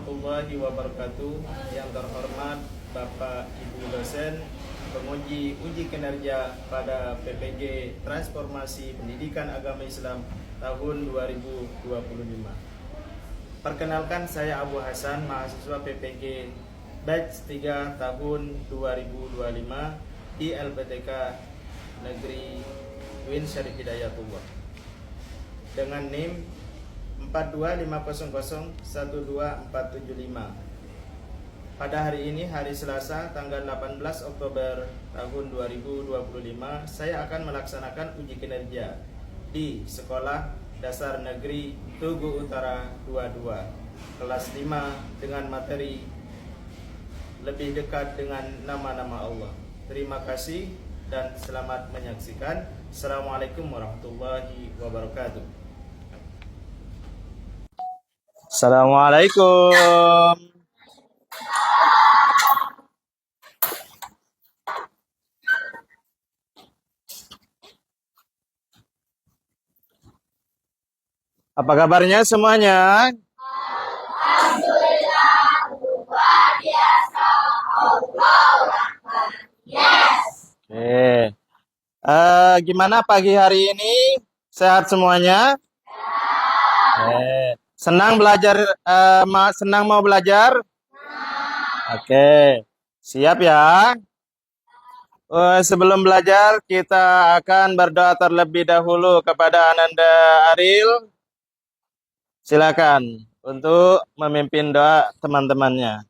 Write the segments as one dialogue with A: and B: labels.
A: warahmatullahi wabarakatuh. Yang terhormat Bapak Ibu dosen, penguji uji kinerja pada PPG Transformasi Pendidikan Agama Islam tahun 2025. Perkenalkan, saya Abu Hasan, mahasiswa PPG batch 3 tahun 2025 di LPTK Negeri Win Syarif Hidayatullah dengan NIM 42500124475. Pada hari ini, hari Selasa, tanggal 18 Oktober tahun 2025, saya akan melaksanakan uji kinerja di Sekolah Dasar Negeri Tugu Utara 22, kelas 5 dengan materi lebih dekat dengan nama-nama Allah. Terima kasih dan selamat menyaksikan. Assalamualaikum warahmatullahi wabarakatuh. Assalamualaikum. Apa kabarnya semuanya? Oke. Gimana pagi hari ini? Sehat semuanya? Senang belajar? Senang mau belajar? Oke. Siap ya? Sebelum belajar, kita akan berdoa terlebih dahulu kepada Ananda Aril. Silakan untuk memimpin doa teman-temannya.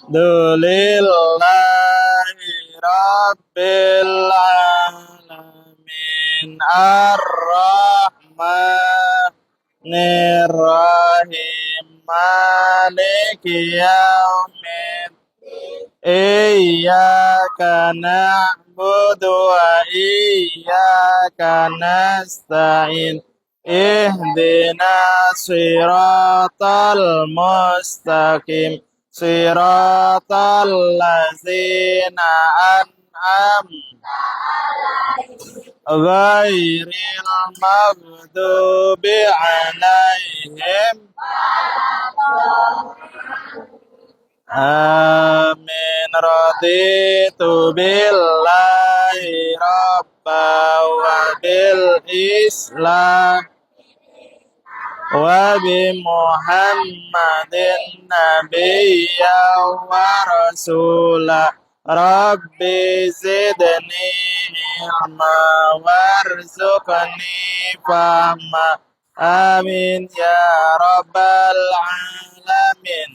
A: Alhamdulillahi Rabbil Alamin Ar-Rahmanir Rahim Maliki Yaumiddin Iyyaka na'budu wa iyyaka nasta'in Ihdinas siratal mustaqim Siratal ladzina an'amta ghairil maghdubi 'alaihim Amin. Raditu billahi rabba wa bil islam wa bi Muhammadin nabiyya wa rasula Rabbi zidni ilma warzuqni fahma amin ya rabbal alamin.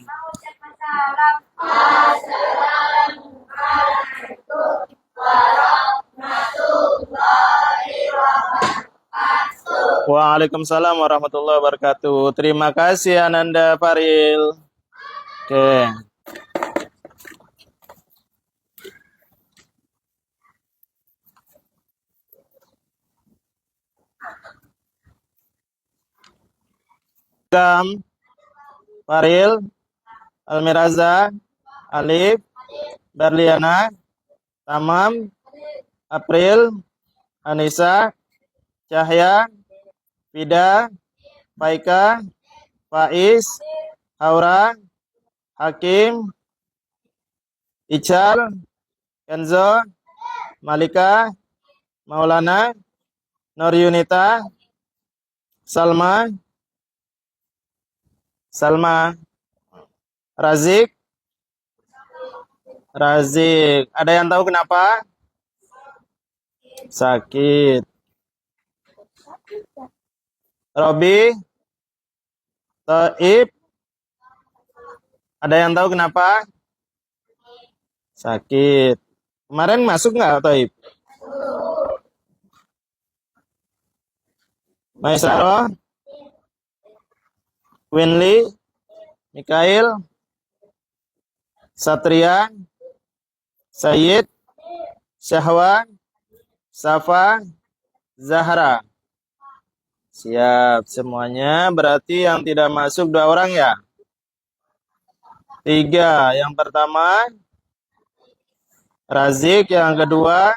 A: Waalaikumsalam warahmatullahi wabarakatuh. Terima kasih Ananda Faril. Oke. Gam, Faril, Almiraza, Alif, Berliana, Tamam, April, Anissa, Cahya, Fida, Faika, Faiz, Haura, Hakim, Ical, Kenzo, Malika, Maulana, Nur Yunita, Salma, Razik. Ada yang tahu kenapa? Sakit. Robi, Taib. Ada yang tahu kenapa? Sakit. Kemarin masuk nggak Taib? Maisaro, Winly, Mikail, Satria, Sayyid, Syahwa, Safa, Zahra. Siap semuanya. Berarti yang tidak masuk 2 orang ya? 3. Yang pertama Razik, yang kedua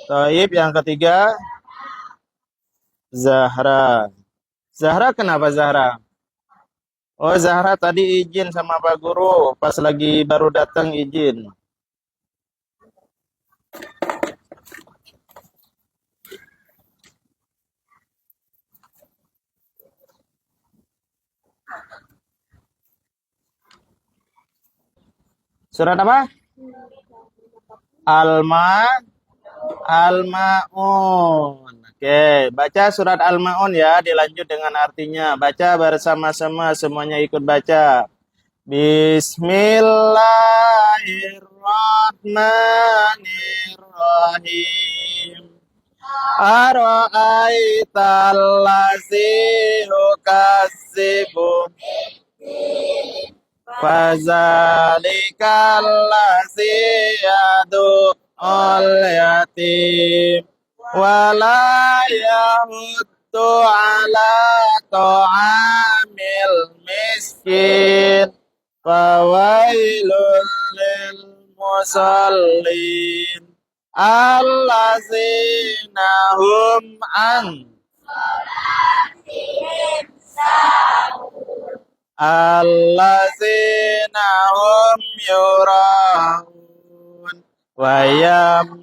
A: Toib, yang ketiga Zahra. Zahra kenapa Zahra? Oh, Zahra tadi izin sama Pak Guru. Pas lagi baru datang izin. Surat apa? Al-Ma'un. Oke, baca surat Al-Ma'un ya, dilanjut dengan artinya. Baca bersama-sama, semuanya ikut baca. Bismillahirrahmanirrahim. Ara'aital ladzi yukadzibu Fazalikal ladzi yad'ul yatim wala yahuddu ala ta'amil miskin fawailul lil musallin allazina hum an allazina hum yura'un wa yamna'unal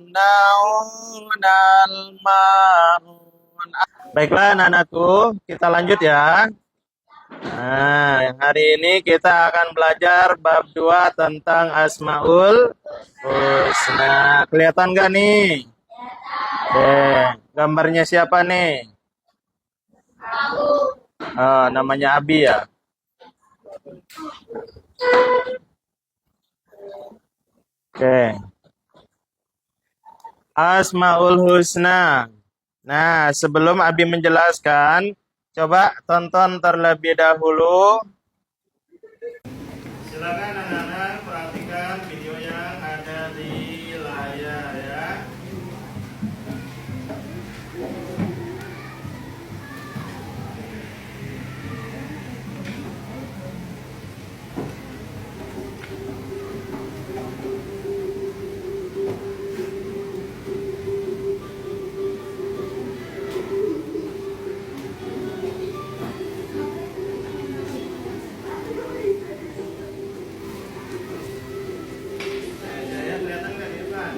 A: ma'un. Baiklah anak-anakku, kita lanjut ya. Nah, hari ini kita akan belajar bab 2 tentang Asmaul Husna. Kelihatan gak nih? Gambarnya siapa nih? Oh, namanya Abi ya. Asmaul Husna. Nah, sebelum Abi menjelaskan, coba tonton terlebih dahulu. Silakan anak-anak perhatikan video yang ada di layar ya. Kelihatan nggak di depan?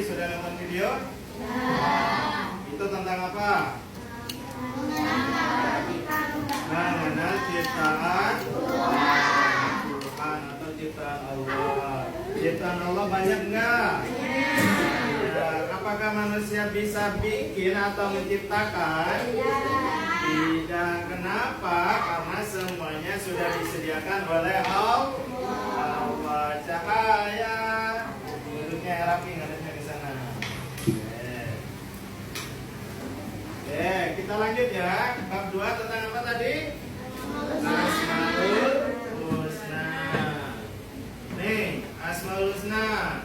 A: Sudah nonton video? Itu tentang apa? Mengenal ciptaan Tuhan atau ciptaan Allah. Ciptaan Allah banyak enggak? Ya, apakah apakah manusia bisa bikin atau menciptakan? Tidak. Kenapa? Karena semuanya sudah disediakan oleh Allah. Cahaya. Duduknya rapi, ngadepnya ke sana. Oke, kita lanjut ya. Bab 2 tentang apa tadi? Asmaul Husna. Nih, Asmaul Husna.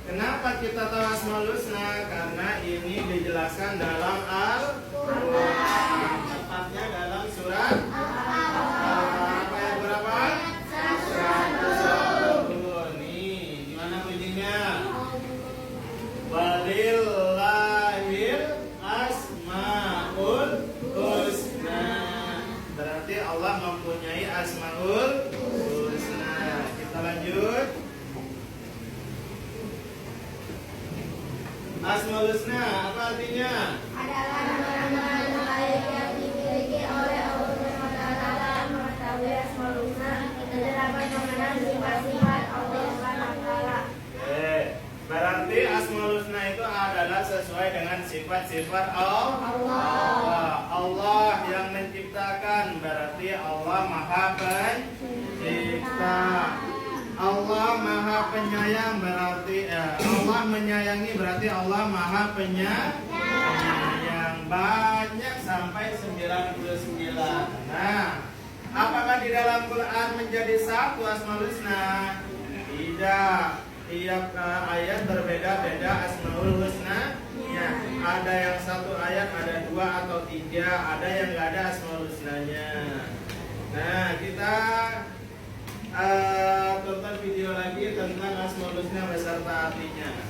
A: Kenapa kita tahu Asmaul Husna? Karena ini dijelaskan dalam Al-Quran. Tepatnya dalam surat Al-Baqarah ayat berapa? 120. Nih, gimana bunyinya? Walillahil asmaul husna. Berarti Allah mempunyai asmaul husna. Kita lanjut. Asmaul husna apa artinya?
B: Adalah nama-nama baik yang dimiliki oleh Allah SWT. Mengetahui Asmaul Husna dan dapat mengenal sifat-sifat Allah SWT.
A: Berarti Asmaul Husna itu adalah sesuai dengan sifat-sifat Allah. Allah yang menciptakan, berarti Allah Maha Pencipta. Allah Maha Penyayang, berarti Allah menyayangi, berarti Allah Maha Penyayang. Banyak sampai 99. Nah, apakah di dalam Quran menjadi satu Asmaul Husna? Tidak. Tiap ayat berbeda-beda Asmaul Husna. Ya, ada yang satu ayat, ada 2 atau 3, ada yang nggak ada Asmaul Husnanya. Nah, kita tonton video lagi tentang Asmaul Husna beserta artinya.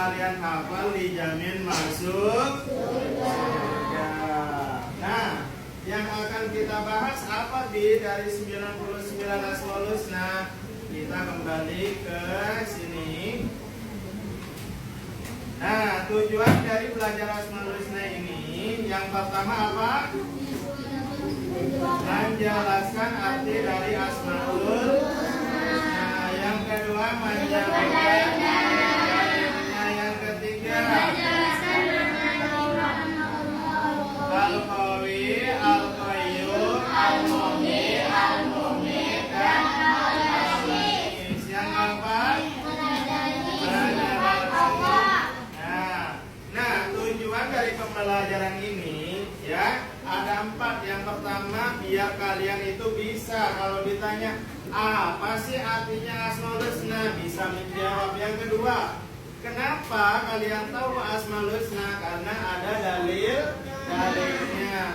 A: kalian hafal dijamin masuk surga. Nah, yang akan kita bahas apa dari 99 Asmaul Husna? Kita kembali ke sini. Nah, tujuan dari belajar Asmaul Husna ini yang pertama apa? Menjelaskan arti dari Asmaul Husna. Yang kedua menjelaskan. Yang ketiga Al-Qawi, Al-Qayyum, Al-Muhyi, Al-Mumit, dan Al-Aziz. Yang keempat Nah, tujuan dari pembelajaran ini ya ada 4. Yang pertama, biar kalian itu bisa kalau ditanya apa sih artinya Asmaul Husna bisa menjawab. Yang kedua, kenapa kalian tahu Asmaul Husna? Karena ada dalilnya.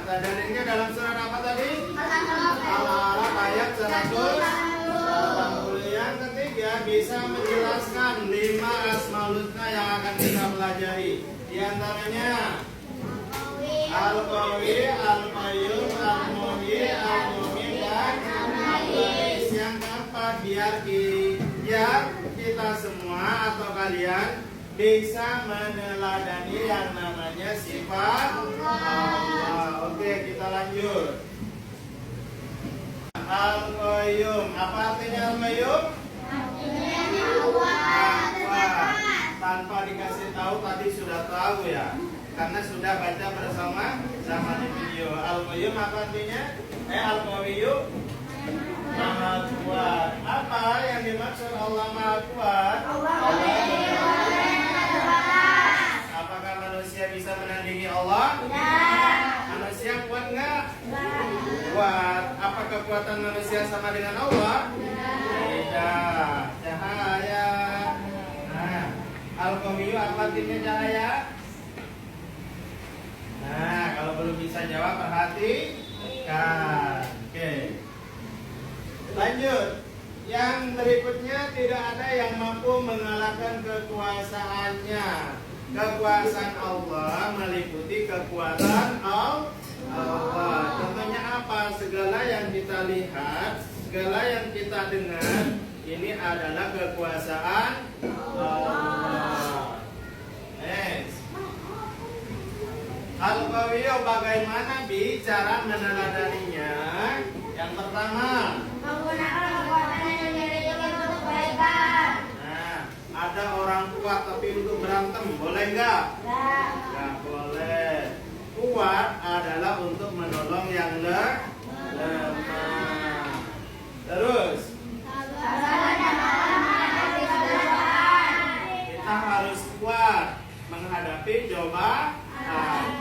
A: Dalilnya dalam surat apa tadi? Al-A'raf ayat 180. Yang ketiga, bisa menjelaskan 5 Asmaul Husna yang akan kita pelajari. Di antaranya Al-Qawi, Al-Qayyum, Al-Muhyi, Al-Mumit, dan Al-Aziz. Yang keempat, biar kita semua atau kalian bisa meneladani yang namanya sifat Allah. Oke, kita lanjut. Al-Qayyum, apa artinya Al-Qayyum? Tanpa dikasih tahu tadi sudah tahu ya, karena sudah baca bersama di video. Al-Qayyum apa artinya? Al-Qayyum Maha Kuat. Apa yang dimaksud Allah Maha Kuat? Apakah manusia bisa menandingi Allah? Manusia kuat nggak? Kuat. Apa kekuatan manusia sama dengan Allah? Tidak. Cahaya. Nah, Al-Qawi apa artinya cahaya? Nah, kalau belum bisa jawab perhatikan. Oke. Lanjut. Yang berikutnya, tidak ada yang mampu mengalahkan kekuasaannya. Kekuasaan Allah meliputi kekuatan Allah. Contohnya apa? Segala yang kita lihat, segala yang kita dengar, ini adalah kekuasaan Allah. Next. Al-Qawi, bagaimana bicara meneladaninya? Yang pertama,
B: menggunakan kekuatannya sendiri untuk kebaikan.
A: nah, ada orang kuat tapi untuk berantem, boleh nggak? Nggak boleh. Kuat adalah untuk menolong yang lemah. Terus, kita harus kuat menghadapi cobaan.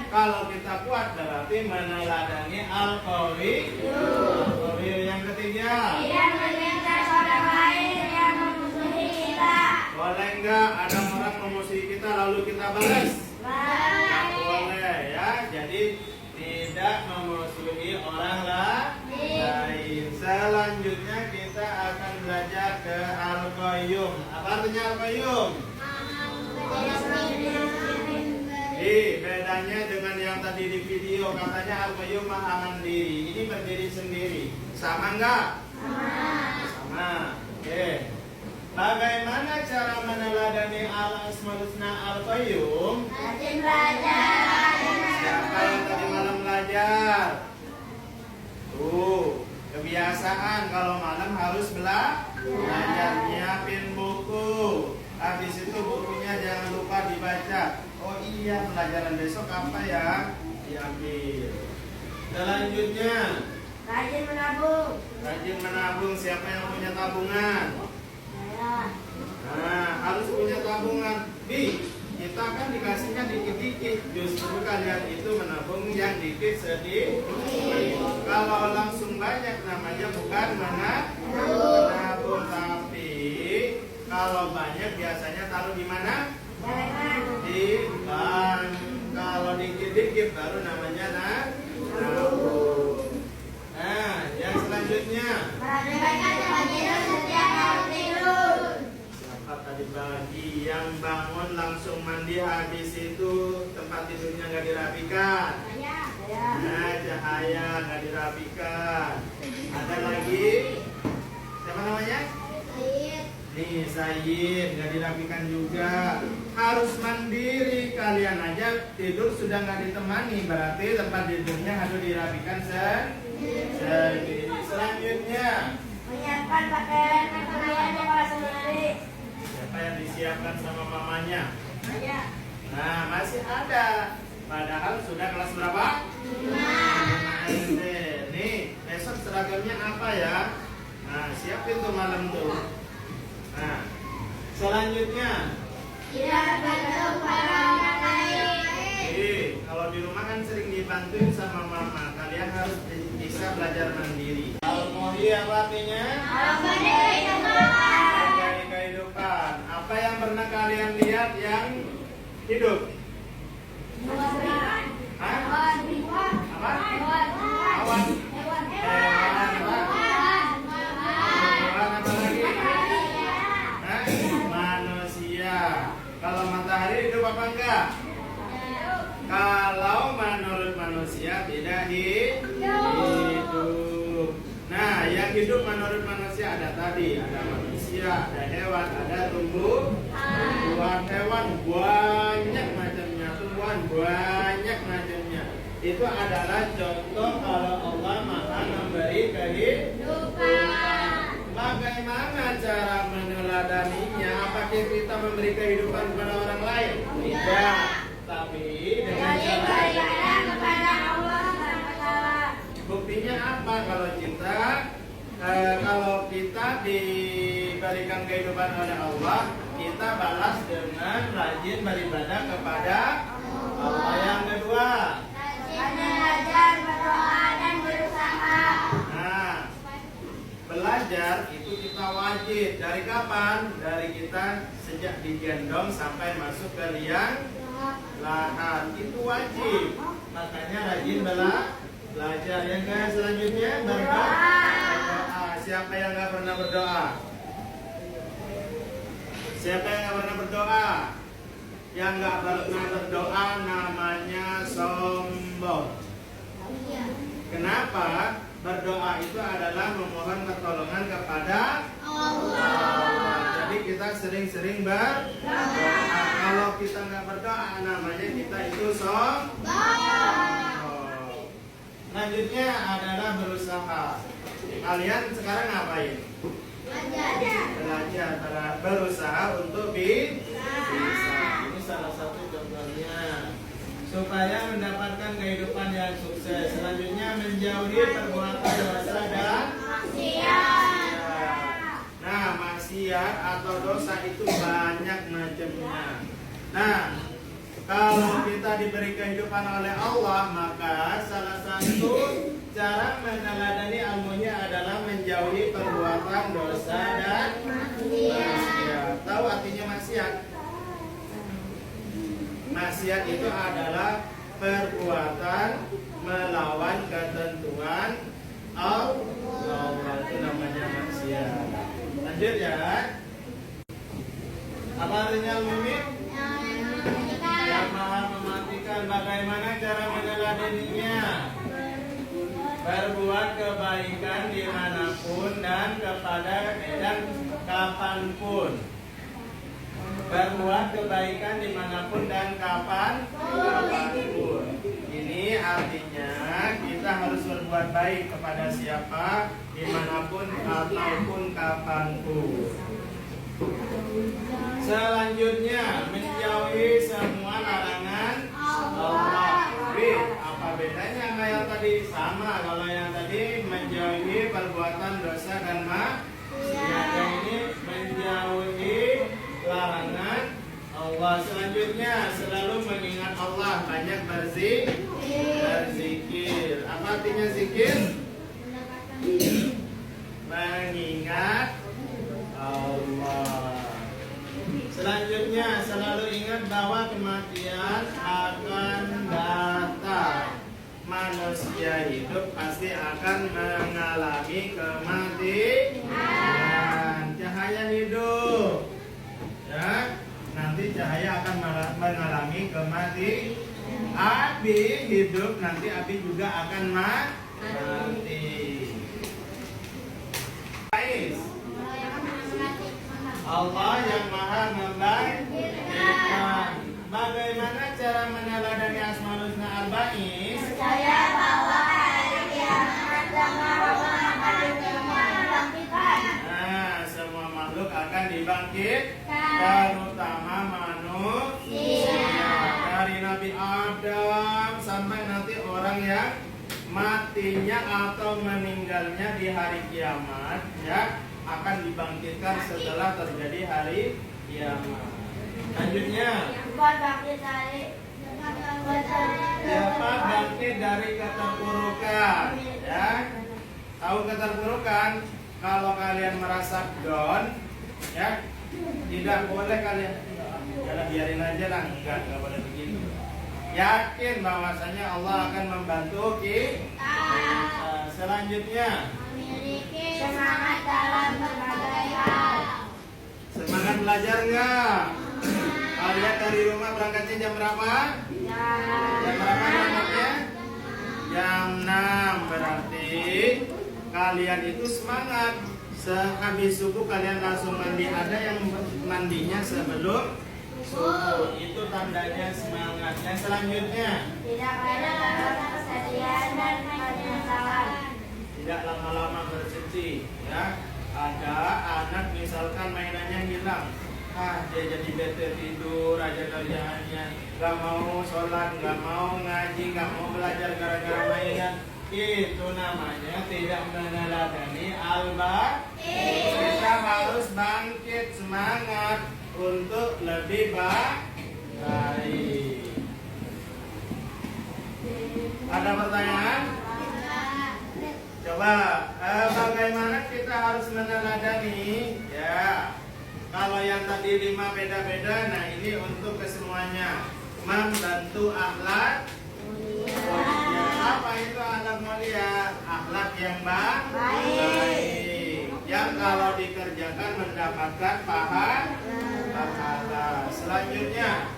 A: Kalau kita kuat berarti meneladani Al-Qawi. Yang ketiga,
B: tidak menyintas orang lain yang memusuhi kita.
A: boleh nggak ada orang memusuhi kita lalu kita balas? Nggak boleh ya. Jadi tidak memusuhi orang lain. Selanjutnya kita akan belajar ke Al-Qayyum. Apa artinya Al-Qayyum? Bedanya dengan yang tadi di video, katanya Al-Qayyum Maha Mandiri. Ini berdiri sendiri. Sama nggak? Sama. Oke. Bagaimana cara meneladani Al-Asmaul Husna Al-Qayyum?
B: Rajin belajar.
A: Siapa yang tadi malam belajar? Kebiasaan kalau malam harus belajar, nyiapin buku. Habis itu bukunya jangan lupa dibaca. Oh iya, pelajaran besok apa ya? Diambil. Selanjutnya,
B: Rajin menabung.
A: rajin menabung. Siapa yang punya tabungan?
B: Saya.
A: Nah, harus punya tabungan. Kita kan dikasihnya dikit-dikit. Justru kalian itu menabung yang dikit sedikit. Kalau langsung banyak namanya bukan menabung. Tapi kalau banyak biasanya taruh di mana? Di bank. Kalau dikit-dikit baru namanya nabung. Nah, yang selanjutnya,
B: Perhatikan jangan tidur setiap malam tidur.
A: siapa tadi pagi yang bangun langsung langsung mandi habis itu tempat tidurnya nggak dirapikan? Nah, Cahaya nggak dirapikan. Ada lagi? Siapa namanya? Nih, Sayyid nggak dirapikan juga. Harus mandiri. Kalian aja tidur sudah nggak ditemani, berarti tempat tidurnya harus dirapikan sendiri. Selanjutnya,
B: menyiapkan pakaian kalian yang sendiri.
A: siapa yang disiapkan sama mamanya? Nah, masih ada. Padahal sudah kelas berapa? 5 SD. Nih, besok seragamnya apa ya? Nah, siapin tuh malam tuh. Nah, selanjutnya,
B: Tidak bergantung pada orang lain.
A: kalau di rumah kan sering dibantuin sama mama. Kalian harus bisa belajar mandiri. Al-Muhi apa artinya? Menghargai kehidupan. Apa yang pernah kalian lihat yang hidup? Hah? Apa? Awan. Hewan apa lagi? Hah? Manusia. Kalau matahari hidup apa enggak? Kalau menurut manusia tidak hidup. Nah, yang hidup menurut manusia ada tadi, ada manusia, ada hewan, ada tumbuhan. Hewan banyak macamnya, tumbuhan banyak macamnya. Itu adalah contoh kalau Allah Maha memberi kehidupan. Bagaimana cara meneladaninya? Apakah kita memberi kehidupan kepada orang lain? Tidak. Tapi dengan cara
B: kepada Allah SWT.
A: buktinya apa kalau kita diberikan kehidupan oleh Allah, kita balas dengan rajin beribadah kepada Allah. Yang kedua,
B: Belajar, berdoa, dan berusaha.
A: nah, belajar itu kita wajib. Dari kapan? Dari kita sejak digendong sampai masuk ke liang lahat, itu wajib. Makanya rajin belajar. Yang selanjutnya berdoa. Siapa yang nggak pernah berdoa? Siapa yang nggak pernah berdoa? Yang nggak pernah berdoa namanya sombong. Kenapa? Berdoa itu adalah memohon pertolongan kepada Allah. Jadi kita sering-sering berdoa. Kalau kita nggak berdoa, namanya kita itu sombong. Selanjutnya adalah berusaha. Kalian sekarang ngapain? Belajar, berusaha untuk bisa. Ini salah satu contohnya. Supaya mendapatkan kehidupan yang sukses. Selanjutnya menjauhi perbuatan dosa dan maksiat. Nah, maksiat atau dosa itu banyak macamnya. Nah, kalau kita diberi kehidupan oleh Allah, maka salah satu cara meneladani ilmunya adalah menjauhi perbuatan dosa dan maksiat. Tahu artinya maksiat? Maksiat itu adalah perbuatan melawan ketentuan Allah. Itu namanya maksiat. Lanjut ya. Apa artinya al-mumin? Yang maha mematikan. Bagaimana cara meneladaninya? Berbuat kebaikan dimanapun dan kepada dan kapanpun. Berbuat kebaikan dimanapun dan kapanpun. Ini artinya kita harus berbuat baik kepada siapa, dimanapun ataupun kapanpun. Selanjutnya menjauhi semua larangan Allah. Apa bedanya sama yang tadi? Sama. Kalau yang tadi menjauhi perbuatan dosa dan maksiat, yang ini menjauhi larangan Allah. Selanjutnya selalu mengingat Allah, banyak berzikir. Apa artinya zikir? Mengingat Allah. Selanjutnya selalu ingat bahwa kematian akan datang. Manusia hidup pasti akan mengalami kematian. Cahaya hidup, ya. Nanti cahaya akan mengalami kematian. Api hidup, nanti api juga akan mati. Allah yang maha membangkitkan. Bagaimana cara meneladani Asmaul Husna Arba'is?
B: Percaya bahwa hari kiamat semua makhluk akan dibangkitkan.
A: Nah, semua makhluk akan dibangkitkan, terutama manusia. Dari Nabi Adam sampai nanti orang yang matinya atau meninggalnya di hari kiamat, ya, akan dibangkitkan setelah terjadi hari kiamat. Lanjutnya, siapa bangkit dari keterpurukan? Ya, tahu keterpurukan? Kalau kalian merasa down, ya, tidak boleh kalian, jangan biarin aja lah, enggak boleh begitu. Yakin bahwasanya Allah akan membantu kita. Selanjutnya,
B: Memiliki semangat dalam berbagai hal.
A: semangat belajar enggak? Kalian dari rumah berangkatnya jam berapa? Jam berapa berangkatnya? Jam 6. Berarti kalian itu semangat. Sehabis subuh kalian langsung mandi. Ada yang mandinya sebelum subuh. Itu tandanya semangat. Yang selanjutnya,
B: Tidak ada kesedihan dan penyesalan.
A: tidak lama-lama bersedih, ya. Ada anak misalkan mainannya hilang, dia jadi bete, tidur aja kerjaannya, gak mau sholat, gak mau ngaji, gak mau belajar gara-gara mainan. Itu namanya tidak meneladani al-baqi. Kita harus bangkit semangat untuk lebih baik. Ada pertanyaan? Coba, bagaimana kita harus meneladani? Ya, kalau yang tadi 5 beda-beda, nah ini untuk kesemuanya. Membantu akhlak mulia. Apa itu akhlak mulia? Akhlak yang baik, yang kalau dikerjakan mendapatkan pahala. Selanjutnya,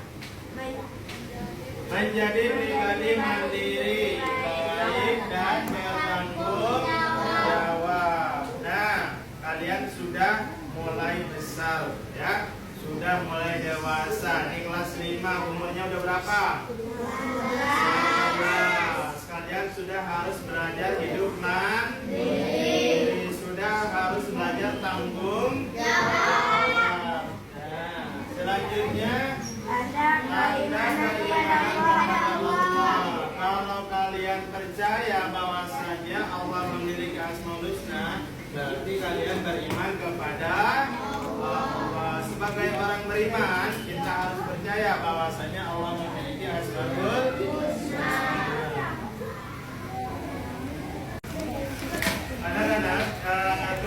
A: menjadi pribadi mandiri, baik dan bertanggung jawab. Nah, kalian sudah mulai besar, ya, sudah mulai dewasa. Ini kelas 5, umurnya udah berapa? 15. Kalian sudah harus belajar hidup mandiri, sudah harus belajar tanggung jawab. Nah, selanjutnya, kalau kalian percaya bahwasanya Allah memiliki Asmaul Husna, berarti kalian beriman kepada Allah. Sebagai orang beriman, kita harus percaya bahwasanya Allah memiliki Asmaul Husna. Anak-anak,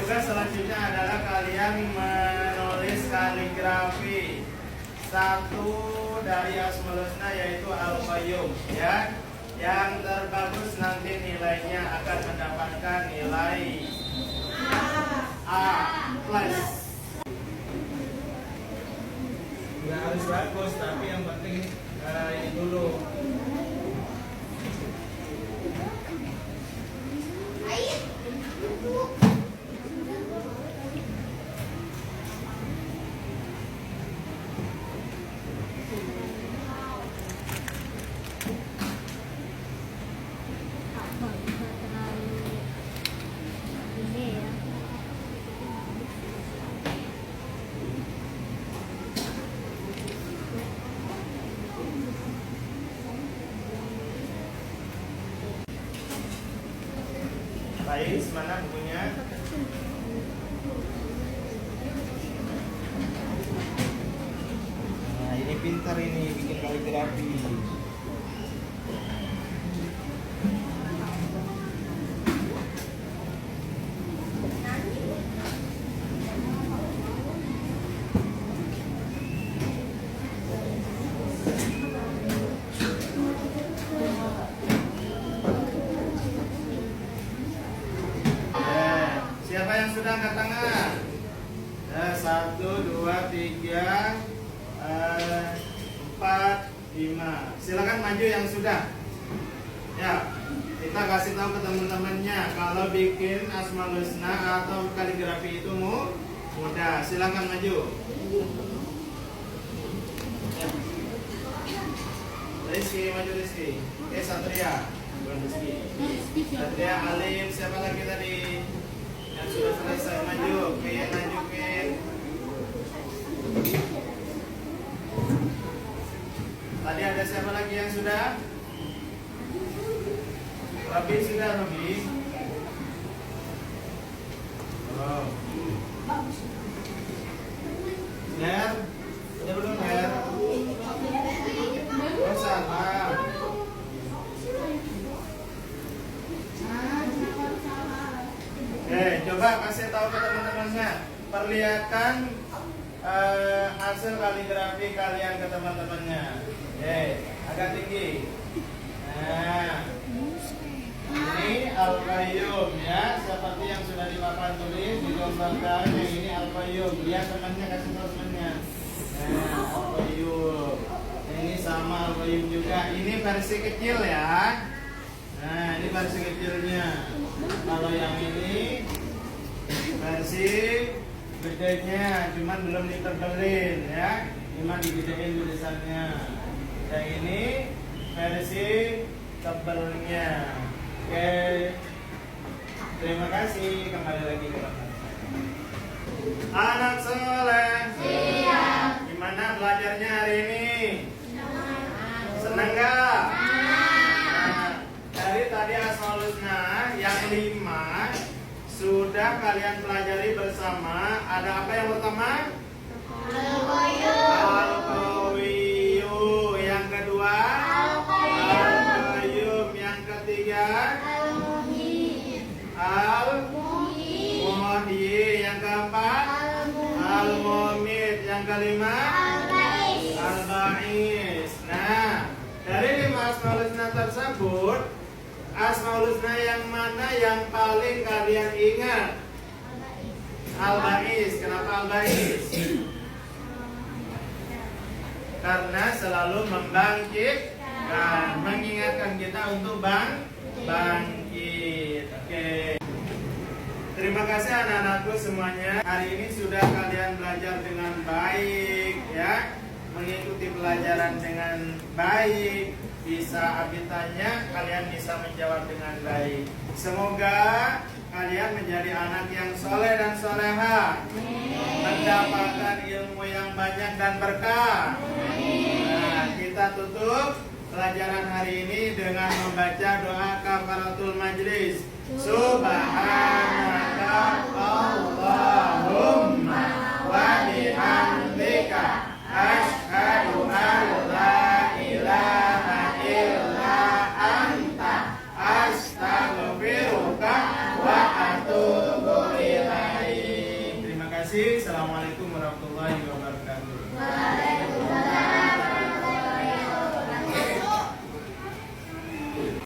A: tugas selanjutnya adalah kalian menulis kaligrafi satu dari Asmaul Husna, yaitu Al-Qayyum, ya. Yang terbagus nanti nilainya akan mendapatkan nilai A plus. Nggak harus bagus, tapi yang penting ini dulu. Faiz, mana bukunya? Nah, ini pintar ini bikin kaligrafi. Siapa yang sudah angkat tangan? 1, 2, 3. 5. Silakan maju yang sudah. Ya, kita kasih tahu ke teman-temannya kalau bikin Asmaul Husna atau kaligrafi itu mudah. Silakan maju. Ya. Rizky, maju Rizky. Oke, Satria. Bukan Rizky. Satria, Alim, siapa lagi tadi? Yang sudah selesai maju. Oke, maju Kin. Tadi ada siapa lagi yang sudah? Robi sudah, Robi. Oh. Ner, udah belum Ner? Oh salah. Coba kasih tahu ke teman-temannya. Perlihatkan hasil kaligrafi kalian ke teman-temannya. Agak tinggi. Nah, ini Al-Qayyum ya, seperti yang sudah di papan tulis digambarkan. Yang ini Al-Qayyum. Lihat temannya, kasih tahu temannya. Nah, Al-Qayyum. Ini sama Al-Qayyum juga. Ini versi kecil ya. Nah, ini versi kecilnya. Kalau yang ini versi gedenya, cuman belum ditebelin ya. Cuma digedein tulisannya. Yang ini versi tebelnya. Oke. Terima kasih. Kembali lagi ke tempat. Anak soleh. Siap. Gimana belajarnya hari ini? Senang gak? Dari tadi Asmaul Husna yang 5 sudah kalian pelajari bersama. Ada apa yang pertama? Al-Qawiyu. Yang kedua? Al-Qayyum. Yang ketiga? Al-Muhyi. Yang keempat? Al-Mumit. Yang kelima? Al-Ba'is. Nah, dari 5 Asmaul Husna tersebut, Asmaul Husna yang mana yang paling kalian ingat? Al-Ba'is. Kenapa Al-Ba'is? Karena selalu membangkitkan, mengingatkan kita untuk bangkit. Oke. Terima kasih anak-anakku semuanya. Hari ini sudah kalian belajar dengan baik ya, mengikuti pelajaran dengan baik. Bisa abitanya, kalian bisa menjawab dengan baik. Semoga kalian menjadi anak yang soleh dan soleha, mendapatkan ilmu yang banyak dan berkah. Nah, kita tutup pelajaran hari ini dengan membaca doa kafaratul majlis. Subhanaka Allahumma wa bihamdika asyhadu an la ilaha illa anta astaghfiruka wa atubu ilaik. Terima kasih. Assalamualaikum warahmatullahi wabarakatuh.